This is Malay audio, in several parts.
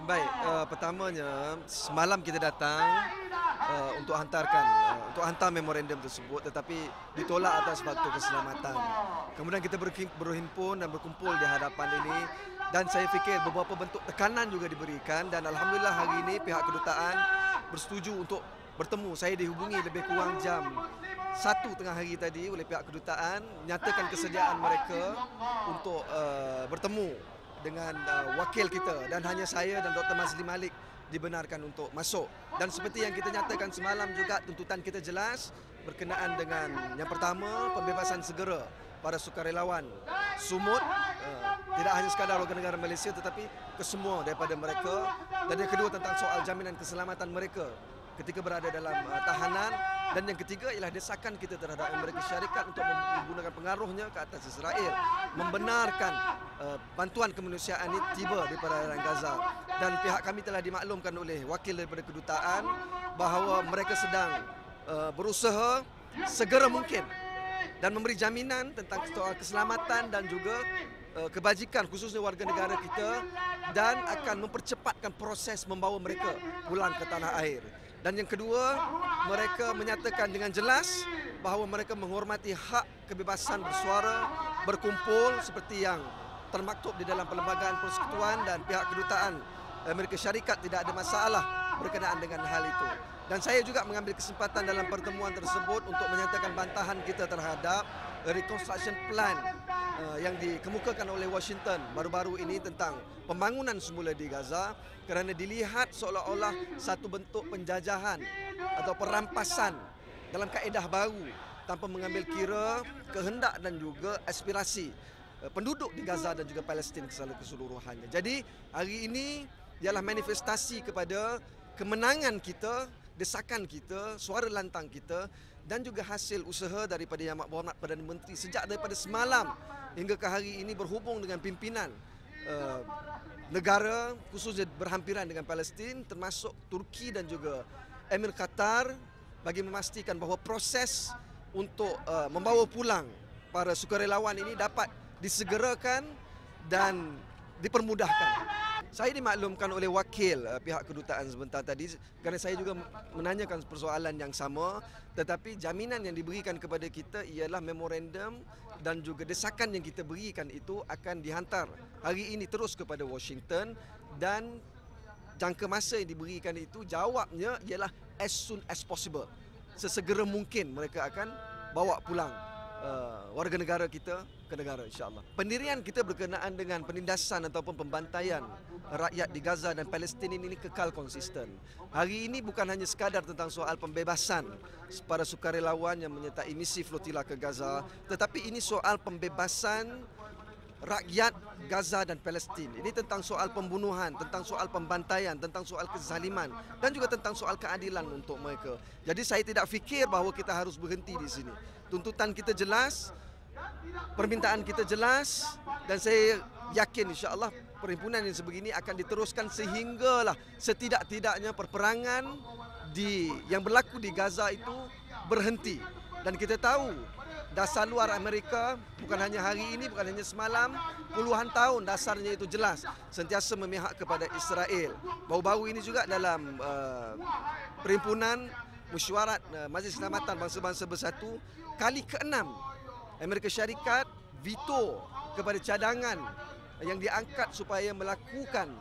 Baik, pertamanya semalam kita datang untuk untuk hantar memorandum tersebut, tetapi ditolak atas faktor keselamatan. Kemudian kita berhimpun dan berkumpul di hadapan ini, dan saya fikir beberapa bentuk tekanan juga diberikan, dan alhamdulillah hari ini pihak kedutaan bersetuju untuk bertemu. Saya dihubungi lebih kurang jam 1 tengah hari tadi oleh pihak kedutaan, menyatakan kesediaan mereka untuk bertemu dengan wakil kita, dan hanya saya dan Dr. Mazli Malik dibenarkan untuk masuk. Dan seperti yang kita nyatakan semalam juga, tuntutan kita jelas berkenaan dengan yang pertama, pembebasan segera para sukarelawan Sumut, tidak hanya sekadar warga negara Malaysia tetapi kesemua daripada mereka, dan yang kedua tentang soal jaminan keselamatan mereka ketika berada dalam tahanan, dan yang ketiga ialah desakan kita terhadap Amerika Syarikat untuk menggunakan pengaruhnya ke atas Israel, membenarkan bantuan kemanusiaan ini tiba di perairan Gaza. Dan pihak kami telah dimaklumkan oleh wakil daripada kedutaan bahawa mereka sedang berusaha segera mungkin dan memberi jaminan tentang keselamatan dan juga kebajikan khususnya warga negara kita, dan akan mempercepatkan proses membawa mereka pulang ke tanah air. Dan yang kedua, mereka menyatakan dengan jelas bahawa mereka menghormati hak kebebasan bersuara, berkumpul seperti yang termaktub di dalam Perlembagaan Persekutuan, dan pihak kedutaan Amerika Syarikat tidak ada masalah berkenaan dengan hal itu. Dan saya juga mengambil kesempatan dalam pertemuan tersebut untuk menyatakan bantahan kita terhadap reconstruction plan yang dikemukakan oleh Washington baru-baru ini tentang pembangunan semula di Gaza, kerana dilihat seolah-olah satu bentuk penjajahan atau perampasan dalam kaedah baru tanpa mengambil kira kehendak dan juga aspirasi penduduk di Gaza dan juga Palestin keseluruhannya. Jadi hari ini ialah manifestasi kepada kemenangan kita, desakan kita, suara lantang kita, dan juga hasil usaha daripada Yang Amat Berhormat Perdana Menteri sejak daripada semalam hingga ke hari ini berhubung dengan pimpinan negara khususnya berhampiran dengan Palestin, termasuk Turki dan juga Emir Qatar, bagi memastikan bahawa proses untuk membawa pulang para sukarelawan ini dapat disegerakan dan dipermudahkan. Saya dimaklumkan oleh wakil pihak kedutaan sebentar tadi, kerana saya juga menanyakan persoalan yang sama, tetapi jaminan yang diberikan kepada kita ialah memorandum dan juga desakan yang kita berikan itu akan dihantar hari ini terus kepada Washington, dan jangka masa yang diberikan itu jawabnya ialah as soon as possible. Sesegera mungkin mereka akan bawa pulang warga negara kita ke negara, insya-Allah. Pendirian kita berkenaan dengan penindasan ataupun pembantaian rakyat di Gaza dan Palestin ini kekal konsisten. Hari ini bukan hanya sekadar tentang soal pembebasan para sukarelawan yang menyertai misi flotila ke Gaza, tetapi ini soal pembebasan rakyat Gaza dan Palestin. Ini tentang soal pembunuhan, tentang soal pembantaian, tentang soal kezaliman, dan juga tentang soal keadilan untuk mereka. Jadi saya tidak fikir bahawa kita harus berhenti di sini. Tuntutan kita jelas, permintaan kita jelas, dan saya yakin insya-Allah perhimpunan yang sebegini akan diteruskan sehinggalah setidak-tidaknya perperangan yang berlaku di Gaza itu berhenti. Dan kita tahu dasar luar Amerika bukan hanya hari ini, bukan hanya semalam, puluhan tahun dasarnya itu jelas, sentiasa memihak kepada Israel. Baru-baru ini juga dalam perhimpunan Mesyuarat Majlis Keselamatan Bangsa-Bangsa Bersatu, kali ke-6 Amerika Syarikat veto kepada cadangan yang diangkat supaya melakukan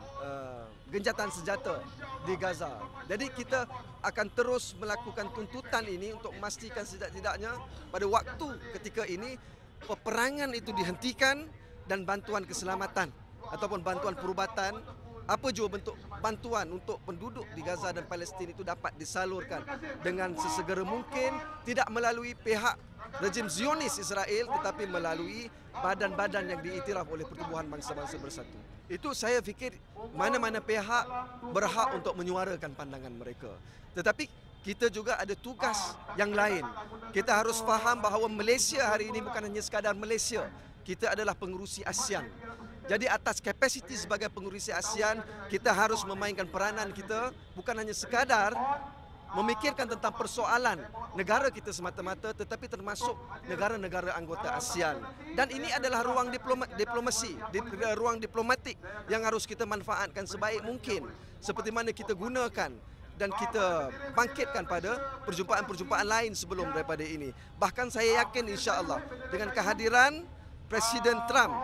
genjatan senjata di Gaza. Jadi kita akan terus melakukan tuntutan ini untuk memastikan setidak-tidaknya pada waktu ketika ini peperangan itu dihentikan, dan bantuan keselamatan ataupun bantuan perubatan, apa jua bentuk bantuan untuk penduduk di Gaza dan Palestin itu dapat disalurkan dengan sesegera mungkin, tidak melalui pihak rejim Zionis Israel tetapi melalui badan-badan yang diiktiraf oleh Pertubuhan Bangsa-Bangsa Bersatu. Itu saya fikir mana-mana pihak berhak untuk menyuarakan pandangan mereka. Tetapi kita juga ada tugas yang lain. Kita harus faham bahawa Malaysia hari ini bukan hanya sekadar Malaysia. Kita adalah pengerusi ASEAN. Jadi atas kapasiti sebagai pengerusi ASEAN, kita harus memainkan peranan kita bukan hanya sekadar memikirkan tentang persoalan negara kita semata-mata, tetapi termasuk negara-negara anggota ASEAN. Dan ini adalah ruang diplomasi, ruang diplomatik yang harus kita manfaatkan sebaik mungkin, seperti mana kita gunakan dan kita bangkitkan pada perjumpaan-perjumpaan lain sebelum daripada ini. Bahkan saya yakin insya-Allah dengan kehadiran Presiden Trump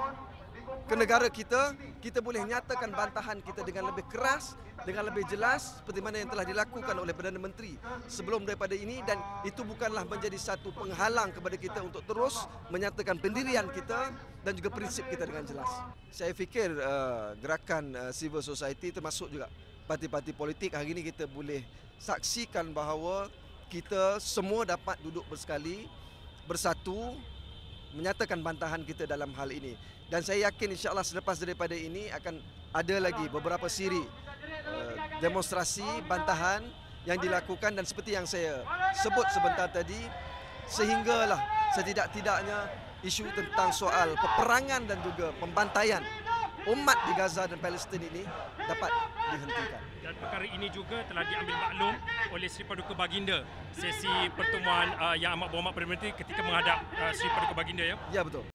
ke negara kita, kita boleh nyatakan bantahan kita dengan lebih keras, dengan lebih jelas seperti mana yang telah dilakukan oleh Perdana Menteri sebelum daripada ini, dan itu bukanlah menjadi satu penghalang kepada kita untuk terus menyatakan pendirian kita dan juga prinsip kita dengan jelas. Saya fikir gerakan civil society termasuk juga parti-parti politik hari ini kita boleh saksikan bahawa kita semua dapat duduk bersekali, bersatu, menyatakan bantahan kita dalam hal ini. Dan saya yakin insya-Allah selepas daripada ini akan ada lagi beberapa siri demonstrasi bantahan yang dilakukan, dan seperti yang saya sebut sebentar tadi, sehinggalah setidak-tidaknya isu tentang soal peperangan dan juga pembantaian umat di Gaza dan Palestin ini dapat dihentikan. Dan perkara ini juga telah diambil maklum oleh Sri Paduka Baginda sesi pertemuan Yang Amat Berhormat Perdana Menteri ketika menghadap Sri Paduka Baginda, ya? Ya, betul.